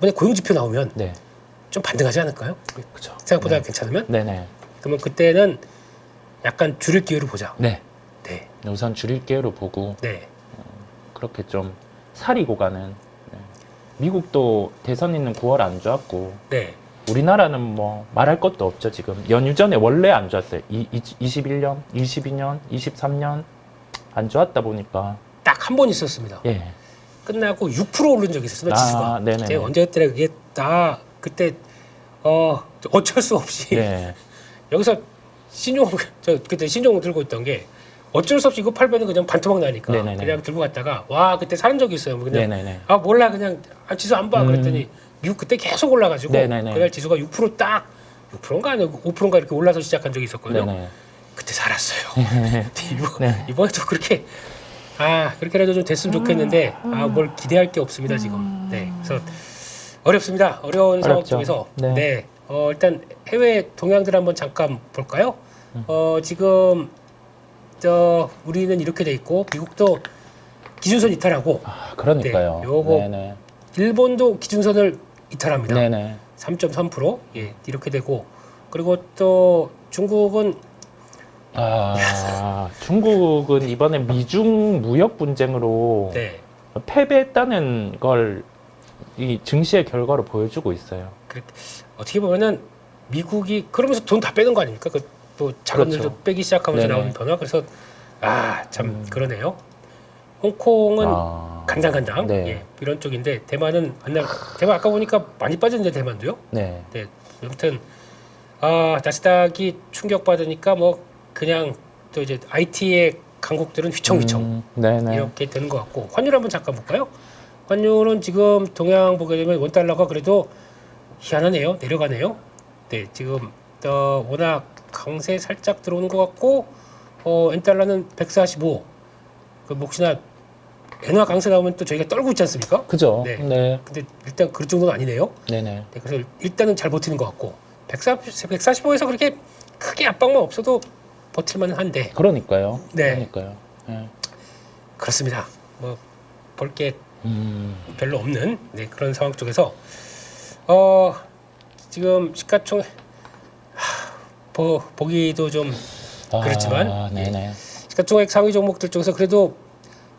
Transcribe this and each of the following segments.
이번에 고용지표 나오면 네. 좀 반등하지 않을까요? 그렇죠. 생각보다 네. 괜찮으면? 네네. 그러면 그때는 약간 줄일 기회로 보자. 네. 네. 우선 줄일 기회로 보고 네. 그렇게 좀 사리고 가는. 네. 미국도 대선 있는 9월 안 좋았고 네. 우리나라는 뭐 말할 것도 없죠. 지금 연휴 전에 원래 안 좋았어요. 21년, 22년, 23년 안 좋았다 보니까 딱 한 번 있었습니다. 예. 끝나고 6% 오른 적이 있었습니다. 지수가. 네네. 제가 언제 그때 그게 다 그때 어쩔 수 없이 네. 여기서 신종 저 그때 신종 들고 있던 게 어쩔 수 없이 이거 팔면은 그냥 반토막 나니까 네네네. 그냥 들고 갔다가 와 그때 사는 적이 있어요. 그냥 네네네. 아 몰라 그냥 지수 안 봐 그랬더니 미국 그때 계속 올라가지고 네네네. 그날 지수가 6%딱 6%인가 아니고 5%인가 이렇게 올라서 시작한 적이 있었거든요. 네네. 그때 살았어요. 근데 네. 이번에도 그렇게 그렇게라도 좀 됐으면 좋겠는데 뭘 기대할 게 없습니다 지금. 네, 그래서 어렵습니다. 어려운 상황 어렵죠. 속에서 네. 일단 해외 동향들 한번 잠깐 볼까요? 지금 우리는 이렇게 돼 있고 미국도 기준선 이탈하고 그러니까요. 네, 요거 네네. 일본도 기준선을 이탈합니다. 네네. 3.3% 이렇게 되고 그리고 또 중국은 중국은 이번에 미중 무역 분쟁으로 네, 패배했다는 걸 이 증시의 결과로 보여주고 있어요. 어떻게 보면은 미국이 그러면서 돈 다 빼는 거 아닙니까? 또 자금들도 그렇죠. 빼기 시작하면서 네네. 나오는 변화. 그래서 참 그러네요. 홍콩은 간당간당 네. 이런 쪽인데 대만은 대만 아까 보니까 많이 빠졌는데 대만도요. 네. 네, 아무튼 나스닥이 충격 받으니까 뭐 그냥 또 이제 IT의 강국들은 휘청휘청 네네. 이렇게 되는 것 같고 환율 한번 잠깐 볼까요? 환율은 지금 동향 보게 되면 원달러가 그래도 희한하네요. 내려가네요. 네, 지금 워낙 강세 살짝 들어오는 것 같고 엔달러는 145. 그 혹시나 엔화 강세 나오면 또 저희가 떨고 있지 않습니까? 그죠? 네. 네. 근데 일단 그 정도는 아니네요. 네네. 네, 그래서 일단은 잘 버티는 것 같고 145에서 그렇게 크게 압박만 없어도 버틸만은 한데 그러니까요. 네. 그러니까요. 네. 그렇습니다. 뭐 볼 게 별로 없는 그런 상황 쪽에서 지금 시가총 보기도 좀 그렇지만 네네. 시가총액 상위 종목들 중에서 그래도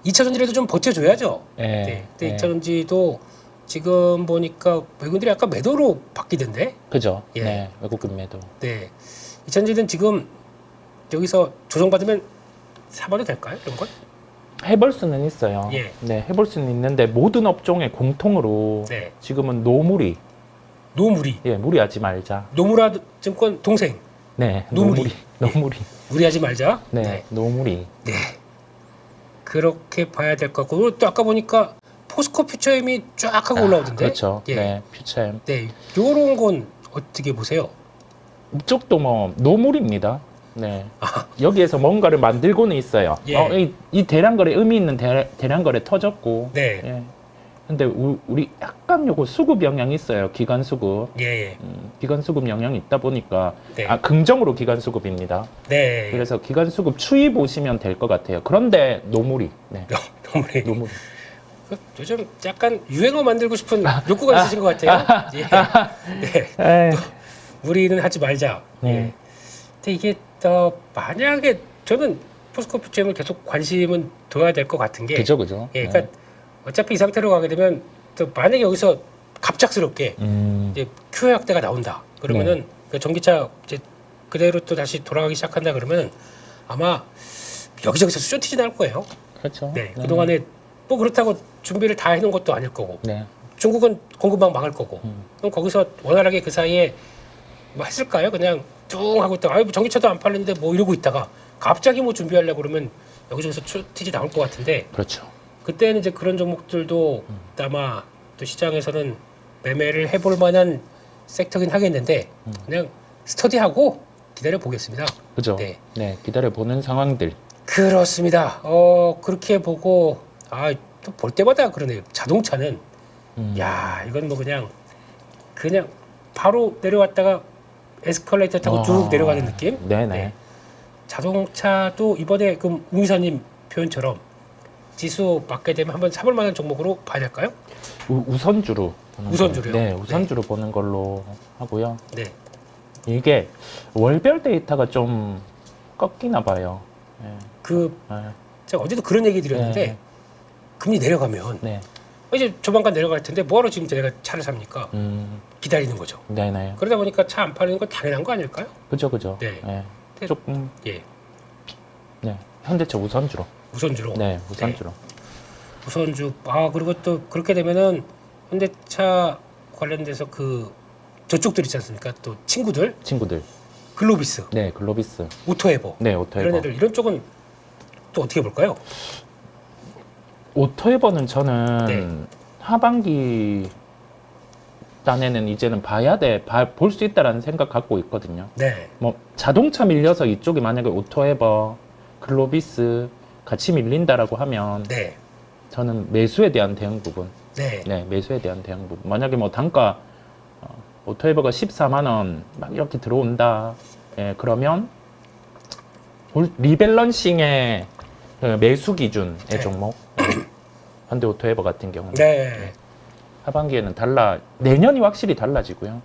2차전지라도 좀 버텨줘야죠. 네. 근데 2차전지도 지금 보니까 외국인들이 약간 매도로 바뀌던데. 그죠? 예. 네. 외국인 매도. 네. 2차전지는 지금 여기서 조정받으면 사봐도 될까요? 이런 건? 해볼 수는 있어요. 예. 네, 해볼 수는 있는데 모든 업종의 공통으로 네. 지금은 노무리. 노무리. 예, 무리하지 말자. 노무라 증권 동생. 네, 노무리. 노무리. 무리하지 말자. 네, 노무리. 네. 그렇게 봐야 될 것 같고 그리고 또 아까 보니까 포스코 퓨처엠이 쫙 하고 올라오던데. 그렇죠. 예. 네, 퓨처엠. 네. 요런 건 어떻게 보세요? 이쪽도 뭐 노물입니다. 네. 아, 여기에서 뭔가를 만들고는 있어요. 예. 이 대량거래 의미 있는 대량거래 터졌고. 네. 예. 근데 우리 약간 요거 수급 영향이 있어요. 기관 수급. 예. 기관 수급 영향이 있다 보니까 네. 긍정으로 기관 수급입니다. 네. 그래서 기관 수급 추이 보시면 될 것 같아요. 그런데 노물이. 네. 노무리. 노물이. 요즘 약간 유행어 만들고 싶은 욕구가 있으신 것 같아요. 예. 네. 무리는 하지 말자. 네. 예. 근데 이게 만약에 저는 포스코 퓨처엠을 계속 관심은 둬야 될 것 같은 게. 그죠, 그죠. 예. 그러니까 어차피 이 상태로 가게 되면 또 만약에 여기서 갑작스럽게 이제 큐 확대가 나온다. 그러면은 그 전기차 이제 그대로 또 다시 돌아가기 시작한다 그러면 아마 여기저기서 수저티지 나올 거예요. 그렇죠. 네. 그동안에 뭐 그렇다고 준비를 다 해놓은 것도 아닐 거고 네. 중국은 공급망 막을 거고 그럼 거기서 원활하게 그 사이에 뭐 했을까요? 그냥 뚱 하고 있다가 뭐 전기차도 안 팔리는데 뭐 이러고 있다가 갑자기 뭐 준비하려고 그러면 여기저기서 수저티지 나올 것 같은데 그렇죠. 그때는 이제 그런 종목들도 아마 또 시장에서는 매매를 해볼 만한 섹터긴 하겠는데 그냥 스터디하고 기다려 보겠습니다. 그죠. 네. 네. 기다려 보는 상황들. 그렇습니다. 그렇게 보고 또 볼 때마다 그러네요. 자동차는 야 이건 뭐 그냥 바로 내려왔다가 에스컬레이터 타고 쭉 내려가는 느낌. 네네. 네. 자동차도 이번에 그럼 웅이사님 표현처럼 지수 맞게 되면 한번 사볼 만한 종목으로 봐야 될까요? 우선주로 보는 우선주로요? 네, 우선주로 보는 걸로 하고요. 네. 이게 월별 데이터가 좀 꺾이나 봐요. 예. 그 예. 제가 어제도 그런 얘기 드렸는데 네. 금리 내려가면 네. 이제 조만간 내려갈 텐데 뭐하러 지금 내가 차를 삽니까? 기다리는 거죠. 네네. 그러다 보니까 차 안 팔리는 건 당연한 거 아닐까요? 그죠, 그죠. 네. 예. 조금, 예. 네. 현대차 우선주로. 우선주로. 네, 우선주로. 우선주. 아 그리고 또 그렇게 되면은 현대차 관련돼서 그 저쪽들 있지 않습니까? 또 친구들 친구들. 글로비스, 네, 글로비스. 오토에버 네, 이런 오토에버. 애들 이런 쪽은 또 어떻게 볼까요? 오토에버는 저는 네. 하반기 딴에는 이제는 봐야 돼. 볼 수 있다라는 생각 갖고 있거든요. 네. 뭐 자동차 밀려서 이쪽이 만약에 오토에버, 글로비스 같이 밀린다라고 하면 네. 저는 매수에 대한 대응 부분. 네. 네, 매수에 대한 대응 부분. 만약에 뭐 단가 오토에버가 14만 원 막 이렇게 들어온다. 예, 그러면 리밸런싱의 그 매수 기준의 네. 종목. 현대 오토에버 같은 경우는 네. 하반기에는 내년이 확실히 달라지고요.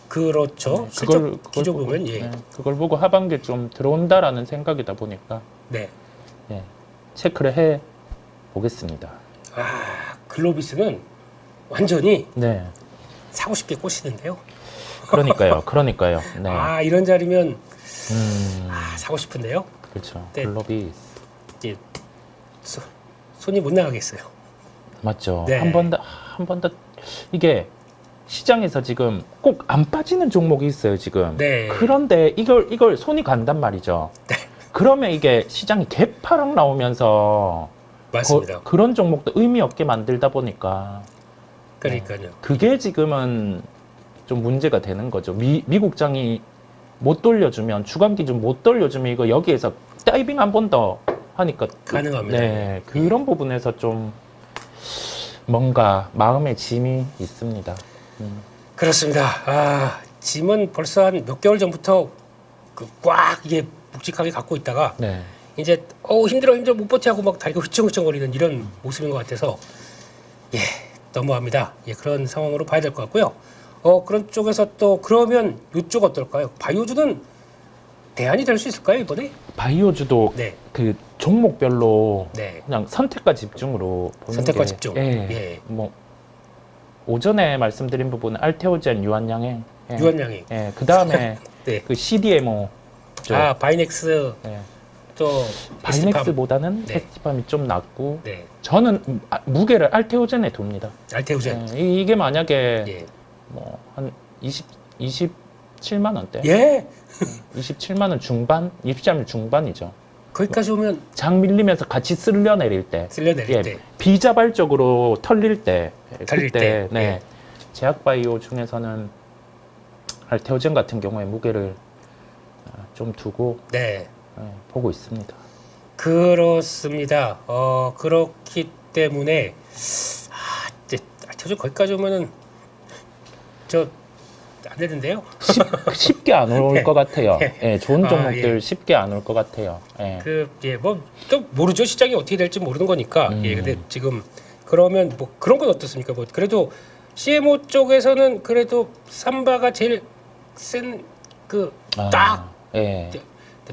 그렇죠. 네, 실적 기조 보고, 보면 예. 네, 그걸 보고 하반기에 좀 들어온다라는 생각이다 보니까 네. 예, 체크를 해 보겠습니다. 아 글로비스는 완전히 네, 사고 싶게 꼬시는데요. 그러니까요. 네, 아 이런 자리면 음, 사고 싶은데요. 그렇죠. 네. 글로비스 이제 손이 못 나가겠어요. 맞죠. 네. 한 번 더 이게 시장에서 지금 꼭 안 빠지는 종목이 있어요 지금. 네. 그런데 이걸 손이 간단 말이죠. 네. 그러면 이게 시장이 개파락 나오면서 맞습니다. 그런 종목도 의미 없게 만들다 보니까 그러니까요. 그게 지금은 좀 문제가 되는 거죠. 미국장이 못 돌려주면 주간 기준 못 돌려주면 이거 여기에서 다이빙 한 번 더 하니까 가능합니다. 네, 그런 부분에서 좀 뭔가 마음의 짐이 있습니다. 그렇습니다. 아 짐은 벌써 한 몇 개월 전부터 꽉 이게 묵직하게 갖고 있다가 네, 이제 힘들어 못 버티고 막 다리가 휘청휘청거리는 이런 모습인 것 같아서 예 너무합니다. 예 그런 상황으로 봐야 될 것 같고요. 그런 쪽에서 또 그러면 이쪽 어떨까요? 바이오주는 대안이 될 수 있을까요 이번에? 바이오주도 네, 그 종목별로 네. 그냥 선택과 집중으로 보는 선택과 게, 집중. 예, 예. 뭐 오전에 말씀드린 부분은 알테오젠 유한양행, 예, 유한양이. 예, 그 다음에 네. 그 CDMO 쪽, 바이넥스 예, 또 바이넥스보다는 네. 페스티팜이 좀 낮고 네. 저는 무게를 알테오젠에 둡니다. 알테오젠. 예, 이게 만약에 예. 뭐 한 27만 원대, 예. 27만 원 중반, 27만 중반이죠. 거기까지 오면 장 밀리면서 같이 쓸려내릴 때, 쓸려내릴 예, 때. 비자발적으로 털릴 때, 털릴 그때, 때, 네, 예. 제약바이오 중에서는 알테오젠 같은 경우에 무게를 좀 두고 네. 보고 있습니다. 그렇습니다. 그렇기 때문에 이제 알테오젠 거기까지 오면은 안 되는데요. 쉽게 안 올 것 같아요. 예, 좋은 아, 종목들 예. 쉽게 안 올 것 같아요. 예. 또 모르죠. 시장이 어떻게 될지 모르는 거니까. 예, 근데 지금 그러면 뭐 그런 건 어떻습니까? 뭐 그래도 CMO 쪽에서는 그래도 삼바가 제일 센 딱 예.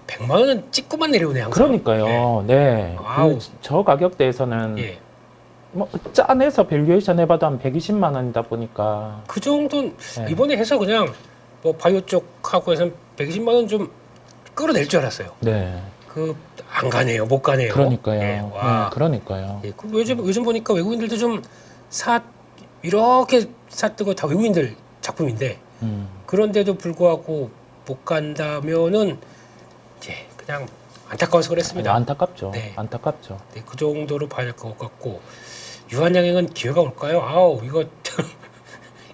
100만 원은 찍고만 내려오네 항상. 그러니까요. 네. 아우. 저 가격대에서는 예. 뭐 짠해서 밸류에이션 해봐도 한 120만 원이다 보니까 그 정도는 네. 이번에 해서 그냥 뭐 바이오 쪽하고 해서 120만 원 좀 끌어낼 줄 알았어요. 네. 안 가네요. 못 가네요. 그러니까요. 예, 와. 네, 그러니까요. 예, 요즘 보니까 외국인들도 좀 이렇게 사뜨고 다 외국인들 작품인데 그런데도 불구하고 못 간다면은 이제 그냥 안타까워서 그랬습니다. 안타깝죠. 네. 안타깝죠. 네, 그 정도로 봐야 될 것 같고 유한양행은 기회가 올까요? 아우 이거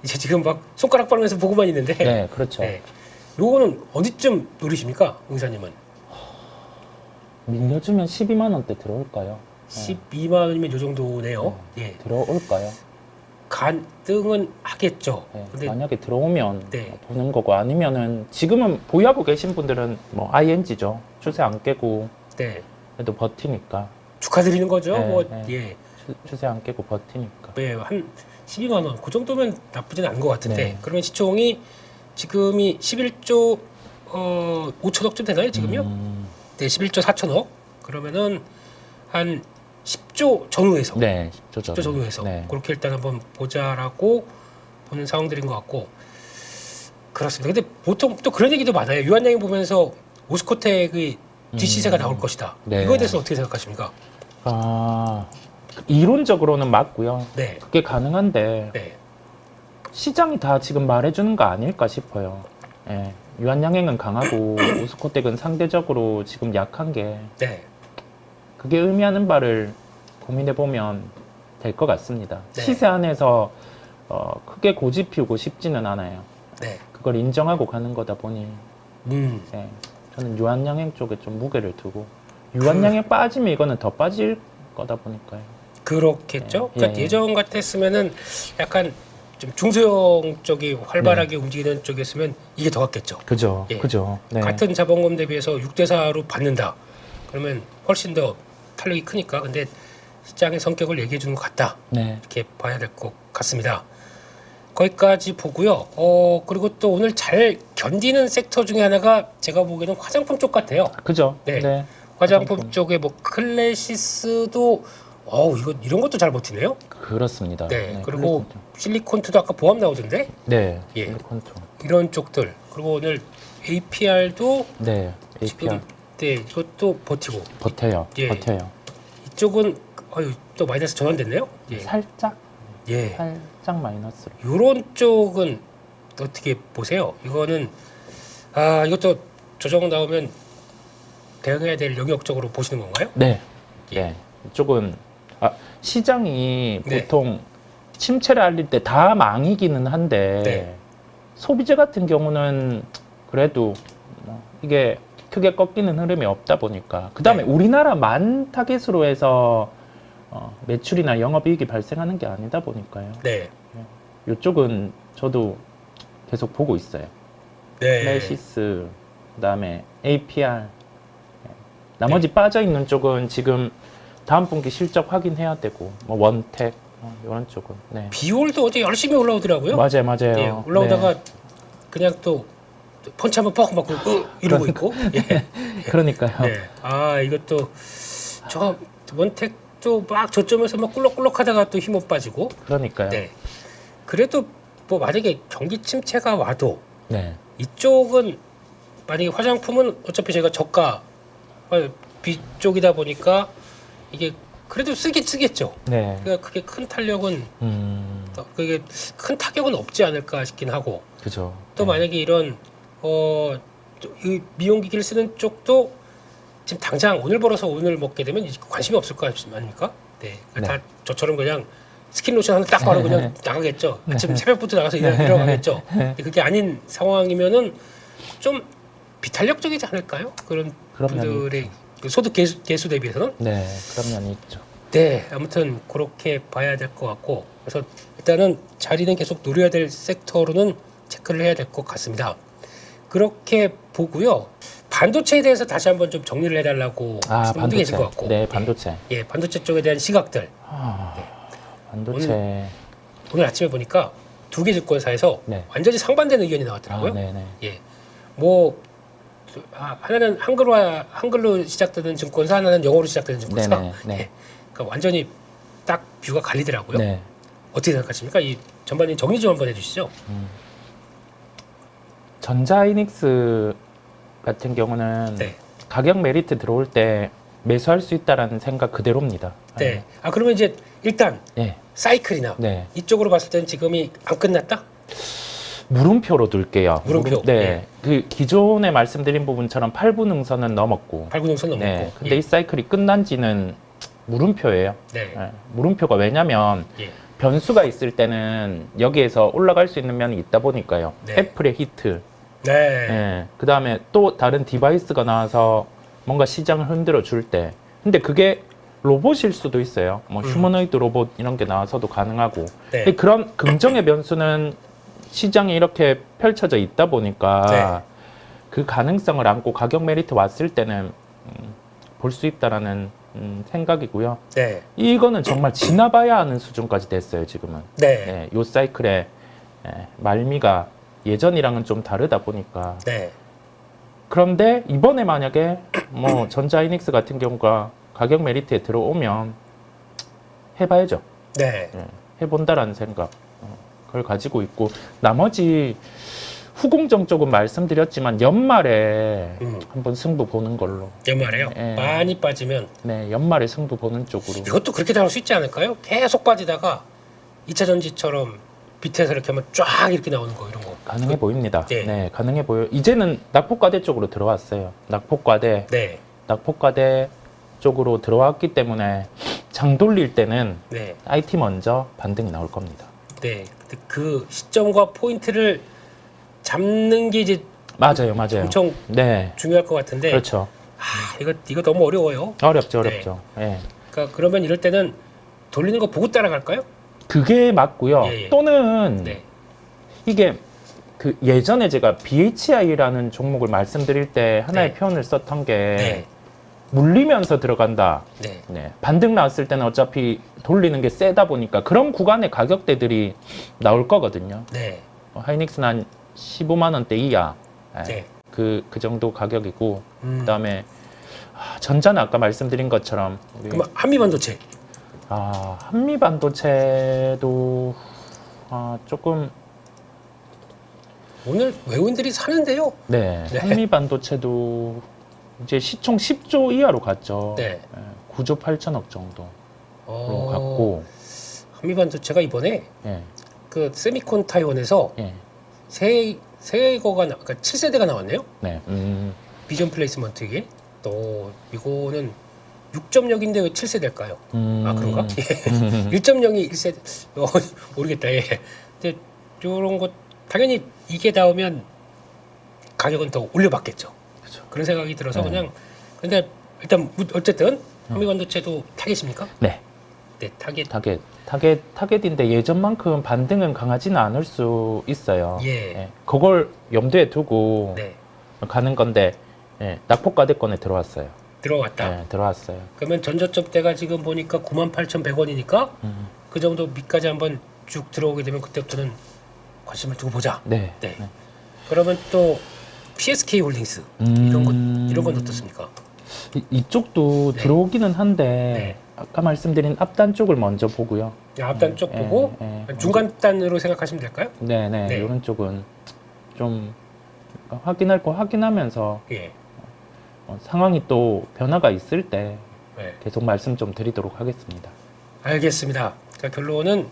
이제 지금 막 손가락 빨면서 보고만 있는데. 네, 그렇죠. 네. 요거는 어디쯤 노리십니까, 의사님은? 밀려주면 12만 원대 들어올까요? 12만 원이면 요 정도네요. 예. 들어올까요? 간등은 하겠죠. 네, 근데 만약에 들어오면 네. 보는 거고 아니면은 지금은 보유하고 계신 분들은 뭐 ING죠. 추세 안 깨고 네. 그래도 버티니까. 축하드리는 거죠. 네, 뭐 네. 예. 추세 안 깨고 버티니까. 네, 한 12만 원. 그 정도면 나쁘진 않은 것 같은데. 네. 그러면 시총이 지금이 11조 5천억쯤 되나요, 지금요? 네, 11조 4천억. 그러면은 한 10조 전후에서. 네, 10조 전후에서. 네. 그렇게 일단 한번 보자라고 보는 상황들인 것 같고. 그렇습니다. 근데 보통 또 그런 얘기도 많아요. 유한양행 보면서 오스코텍의 뒷시세가 나올 것이다. 네. 이거에 대해서 어떻게 생각하십니까? 아, 이론적으로는 맞고요. 네. 그게 가능한데 네. 시장이 다 지금 말해주는 거 아닐까 싶어요. 예. 유한양행은 강하고 오스코텍은 상대적으로 지금 약한 게 네. 그게 의미하는 바를 고민해 보면 될 것 같습니다. 네. 시세 안에서 크게 고집 피우고 싶지는 않아요. 네. 그걸 인정하고 가는 거다 보니 예, 저는 유한양행 쪽에 좀 무게를 두고 유한양행 빠지면 이거는 더 빠질 거다 보니까요. 그렇겠죠. 예, 그러니까 예. 예전 같았으면은 약간 좀 중소형 쪽이 활발하게 움직이는 쪽이었으면 이게 더 같겠죠. 그죠, 예. 그죠. 네. 같은 자본금 대비해서 6대4로 받는다. 그러면 훨씬 더 탄력이 크니까. 근데 시장의 성격을 얘기해 주는 것 같다. 네. 이렇게 봐야 될 것 같습니다. 거기까지 보고요. 그리고 또 오늘 잘 견디는 섹터 중에 하나가 제가 보기에는 화장품 쪽 같아요. 그죠. 네. 네. 화장품 화장품. 쪽에 뭐 클래시스도 이거 이런 것도 잘 버티네요. 그렇습니다. 네. 그리고 그렇습니다. 실리콘트도 아까 보합 나오던데 네. 예. 실리콘토. 이런 쪽들. 그리고 오늘 APR도 네. APR 지금 네 이것도 버티고 버텨요. 예. 버텨요. 이쪽은 또 마이너스 전환됐네요. 예. 살짝 예. 살짝 마이너스로. 이런 쪽은 어떻게 보세요? 이거는 이것도 조정 나오면 대응해야 될 영역적으로 보시는 건가요? 네. 예. 네. 이쪽은 시장이 네. 보통 침체를 알릴 때 다 망이기는 한데 네. 소비재 같은 경우는 그래도 이게 크게 꺾이는 흐름이 없다 보니까 그 다음에 네. 우리나라만 타겟으로 해서 매출이나 영업이익이 발생하는 게 아니다 보니까요. 네. 이쪽은 저도 계속 보고 있어요. 네. 클래시스, 그다음에 APR. 나머지 빠져 있는 쪽은 지금 다음 분기 실적 확인해야 되고, 뭐 원택 이런 쪽은. 네. 비올도 어제 열심히 올라오더라고요. 맞아요, 맞아요. 예, 올라오다가 네. 그냥 또 펀치 한번 뻑 맞고 이러고 있고. 예. 그러니까요. 네. 이것도 저 원택도 막 저점에서 막 꿀럭꿀럭하다가 또 힘못 빠지고. 그러니까요. 네. 그래도 뭐 만약에 경기 침체가 와도 네. 이쪽은 만약에 화장품은 어차피 저희가 저가 비쪽이다 보니까 이게 그래도 쓰겠죠. 네. 그러니까 그게 큰 탄력은 그게 큰 타격은 없지 않을까 싶긴 하고 그죠. 또 네. 만약에 이런 이 미용기기를 쓰는 쪽도 지금 당장 오늘 벌어서 오늘 먹게 되면 관심이 없을 거 아닙니까? 네, 그러니까 네. 다 저처럼 그냥 스킨 로션 하나 딱 바르고 그냥 나가겠죠. 아침 새벽부터 나가서 일어나겠죠. 근데 그게 아닌 상황이면은 좀 비탄력적이지 않을까요? 그런 그런 면이 분들의 그 소득 개수 대비해서는. 네, 그런 면이 있죠. 네, 아무튼 그렇게 봐야 될 것 같고 그래서 일단은 자리는 계속 노려야 될 섹터로는 체크를 해야 될 것 같습니다. 그렇게 보고요. 반도체에 대해서 다시 한번 좀 정리를 해달라고 하시는 분도 계실 것 같고. 네, 반도체. 예, 반도체 쪽에 대한 시각들. 반도체. 오늘 아침에 보니까 두 개 증권사에서 네. 완전히 상반된 의견이 나왔더라고요. 네네. 예, 뭐 하나는 한글로 시작되는 증권사, 하나는 영어로 시작되는 증권사. 네네. 네. 예, 그러니까 완전히 딱 뷰가 갈리더라고요. 네. 어떻게 생각하십니까? 이 전반적인 정리 좀 한번 해주시죠. 전자이닉스 같은 경우는 네. 가격 메리트 들어올 때 매수할 수 있다라는 생각 그대로입니다. 네. 그러면 이제 일단 네. 사이클이나 네. 이쪽으로 봤을 때는 지금이 안 끝났다? 물음표로 둘게요. 물음표. 네. 예. 그 기존에 말씀드린 부분처럼 8분 능선은 넘었고. 8구능선 넘었고. 네. 근데 이 사이클이 끝난 지는 물음표예요. 네. 네. 물음표가 왜냐면 예. 변수가 있을 때는 여기에서 올라갈 수 있는 면이 있다 보니까요. 네. 애플의 히트. 네. 네. 그 다음에 또 다른 디바이스가 나와서 뭔가 시장을 흔들어 줄 때. 근데 그게 로봇일 수도 있어요. 뭐 휴머노이드 로봇 이런 게 나와서도 가능하고. 네. 근데 그런 긍정의 변수는 시장에 이렇게 펼쳐져 있다 보니까 네. 그 가능성을 안고 가격 메리트 왔을 때는 볼 수 있다라는 생각이고요. 네. 이거는 정말 지나봐야 하는 수준까지 됐어요, 지금은. 네. 네, 요 사이클의 말미가 예전이랑은 좀 다르다 보니까. 네. 그런데 이번에 만약에 뭐 전자이닉스 같은 경우가 가격 메리트에 들어오면 해봐야죠. 네. 예, 해본다라는 생각 그걸 가지고 있고, 나머지 후공정 쪽은 말씀드렸지만 연말에 한번 승부 보는 걸로. 연말에요. 예. 많이 빠지면 네, 연말에 승부 보는 쪽으로. 이것도 그렇게 나올 수 있지 않을까요? 계속 빠지다가 2차 전지처럼 밑에서 이렇게 하면 쫙 이렇게 나오는 거, 이런 거. 가능해 보입니다. 예. 네, 가능해 보여. 이제는 낙폭과대 쪽으로 들어왔어요. 낙폭과대 쪽으로 들어왔기 때문에 장 돌릴 때는 네. IT 먼저 반등이 나올 겁니다. 네. 근데 그 시점과 포인트를 잡는 게 이제 맞아요. 엄청 네, 중요할 것 같은데. 그렇죠. 이거 너무 어려워요. 어렵죠. 네. 예. 그러니까 그러면 이럴 때는 돌리는 거 보고 따라갈까요? 그게 맞고요. 예. 또는 네. 이게 그 예전에 제가 BHI라는 종목을 말씀드릴 때 하나의 네. 표현을 썼던 게 네. 물리면서 들어간다. 네. 네. 반등 나왔을 때는 어차피 돌리는 게 세다 보니까 그런 구간의 가격대들이 나올 거거든요. 네. 하이닉스는 한 15만 원대 이하. 네. 네. 그 정도 가격이고, 그다음에 전자는 아까 말씀드린 것처럼 우리 그럼 한미반도체. 한미반도체도 조금 오늘 외국인들이 사는데요. 네, 네. 한미반도체도 이제 시총 10조 이하로 갔죠. 네. 9조 8천억 정도로 갔고, 한미반도체가 이번에 예, 그 세미콘 타이원에서 예, 그러니까 7세대가 나왔네요. 네, 비전 플레이스먼트 이게. 또 이거는 6.0인데 왜 7세대일까요? 그런가? 예. 1.0이 1세대. 모르겠다. 예. 근데 이런 것 당연히 이게 나오면 가격은 더 올려받겠죠. 그렇죠. 그런 생각이 들어서 네. 그냥. 근데 일단 어쨌든 한미반도체도 타겟입니까? 네, 네, 타겟. 타겟인데 예전만큼 반등은 강하지는 않을 수 있어요. 예. 그걸 염두에 두고 네, 가는 건데, 낙폭과대권에 들어왔어요. 들어왔다. 네, 들어왔어요. 그러면 전저점대가 지금 보니까 98,100원이니까 그 정도 밑까지 한번 쭉 들어오게 되면 그때부터는 관심을 두고 보자. 네. 네. 그러면 또 PSK 홀딩스 이런 건 어떻습니까? 이쪽도 네. 들어오기는 한데, 네. 아까 말씀드린 앞단 쪽을 먼저 보고요. 앞단 쪽 보고 중간단으로 생각하시면 될까요? 네네. 네. 이런 쪽은 좀 확인할 거 확인하면서 예. 상황이 또 변화가 있을 때 네. 계속 말씀 좀 드리도록 하겠습니다. 알겠습니다. 그러니까 결론은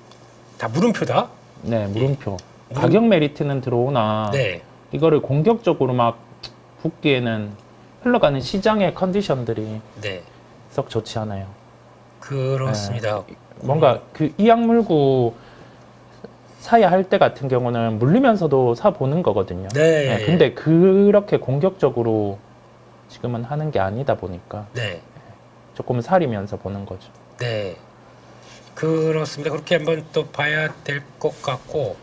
다 물음표다. 네, 물음표. 가격 메리트는 들어오나 네. 이거를 공격적으로 막 붙기에는 흘러가는 시장의 컨디션들이 네. 썩 좋지 않아요. 그렇습니다. 뭔가 그 이악 물고 사야 할 때 같은 경우는 물리면서도 사 보는 거거든요. 네. 근데 그렇게 공격적으로 지금은 하는 게 아니다 보니까 네. 조금 사리면서 보는 거죠. 네. 그렇습니다. 그렇게 한번 또 봐야 될 것 같고.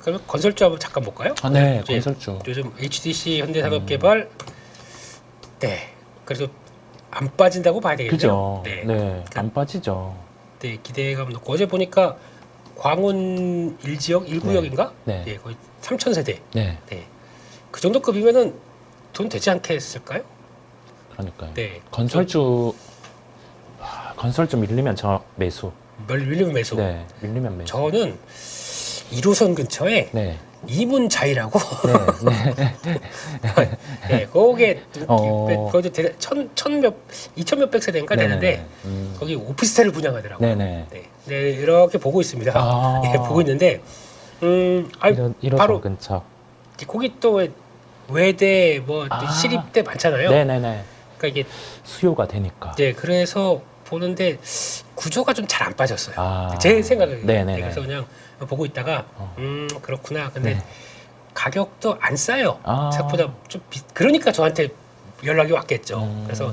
그러면 건설주 한번 잠깐 볼까요? 네, 이제 건설주. 요즘 HDC 현대산업개발 네. 그래도 안 빠진다고 봐야 되겠네요. 그죠. 네. 네, 안 빠지죠. 네, 기대감 높고 어제 보니까 광운 1지역 1구역인가? 네. 예, 거의 3,000세대. 네, 네. 그 정도 급이면은 돈 되지 않겠을까요? 그러니까요. 네. 건설주 밀리면 저 매수. 밀리면 매수. 네, 밀리면 매수. 저는 1호선 근처에 네, 이문자이라고 네. 네, 거기에 어. 이천 몇백 세대인가 되는데 거기 오피스텔을 분양하더라고요. 네네. 네. 네, 이렇게 보고 있습니다. 아. 네, 보고 있는데 이런 바로 근처. 거기 또 외대 뭐 아. 시립대 많잖아요. 네네네. 그러니까 이게 수요가 되니까. 네, 그래서 보는데 구조가 좀 잘 안 빠졌어요. 아. 제 생각은. 네네네. 그래서 그냥 보고 있다가 그렇구나. 근데 네. 가격도 안 싸요. 아. 생각보다 좀 그러니까 저한테 연락이 왔겠죠. 음. 그래서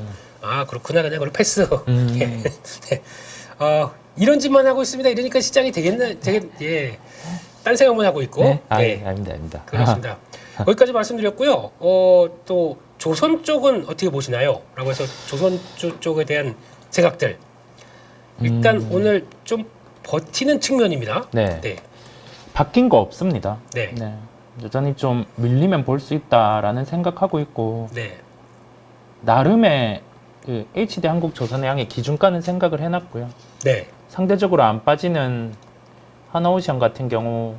그렇구나, 그냥 그걸 패스. 예. 음. 네. 이런 짓만 하고 있습니다. 이러니까 시장이 예. 딴 생각만 하고 있고. 네? 네. 아닙니다. 그렇습니다. 거기까지 말씀드렸고요. 또 조선 쪽은 어떻게 보시나요? 라고 해서 조선 쪽에 대한 생각들. 일단 음. 오늘 좀 버티는 측면입니다. 네. 네. 바뀐 거 없습니다. 네. 네. 여전히 좀 밀리면 볼 수 있다라는 생각하고 있고 네. 나름의 그 HD 한국조선의 향의 기준가는 생각을 해놨고요. 네. 상대적으로 안 빠지는 하나오션 같은 경우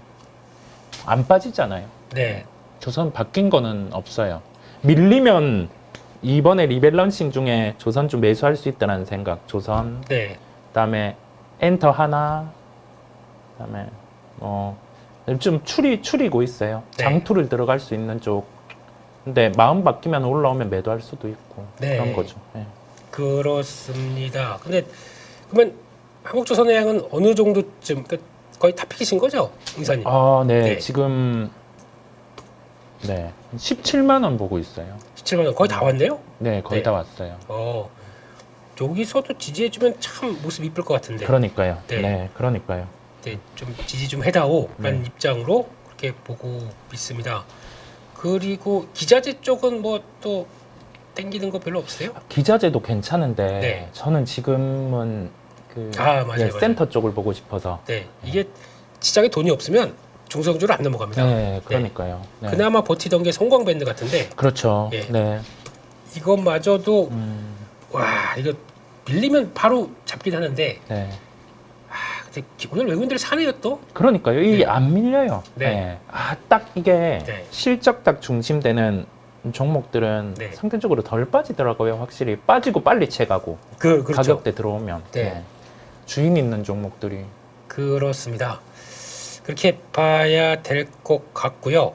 안 빠지잖아요. 네. 조선 바뀐 거는 없어요. 밀리면 이번에 리밸런싱 중에 조선 좀 매수할 수 있다는 생각. 조선. 네. 그다음에 엔터 하나. 그다음에 좀 추리고 있어요. 네. 장투를 들어갈 수 있는 쪽. 근데 마음 바뀌면 올라오면 매도할 수도 있고 네. 그런 거죠. 네. 그렇습니다. 근데 그러면 한국조선해양은 어느 정도쯤 그러니까 거의 탑픽이신 거죠, 이사님? 네. 네. 지금 17만 원 보고 있어요. 17만 원 거의 다 왔네요. 네, 거의 네. 다 왔어요. 여기서도 지지해주면 참 모습 이쁠 것 같은데. 그러니까요. 네. 네, 그러니까요. 네, 좀 지지 좀 해다오라는 네. 입장으로 그렇게 보고 있습니다. 그리고 기자재 쪽은 뭐 또 땡기는 거 별로 없어요? 기자재도 괜찮은데 네. 저는 지금은 그 맞아요, 맞아요. 센터 쪽을 보고 싶어서. 네, 이게 시장에 돈이 없으면 중성주를 안 넘어갑니다. 네, 그러니까요. 네. 그나마 버티던 게 성광밴드 같은데 그렇죠. 예. 네. 이것마저도 음, 이거 밀리면 바로 잡긴 하는데 네. 근데 오늘 외국인들 사네요 또. 그러니까요. 이게 네. 안 밀려요. 네. 네. 딱 이게 네. 실적 딱 중심되는 종목들은 네. 상대적으로 덜 빠지더라고요. 확실히 빠지고 빨리 채가고 그렇죠. 가격대 들어오면 네. 주인 있는 종목들이. 그렇습니다. 그렇게 봐야 될 것 같고요.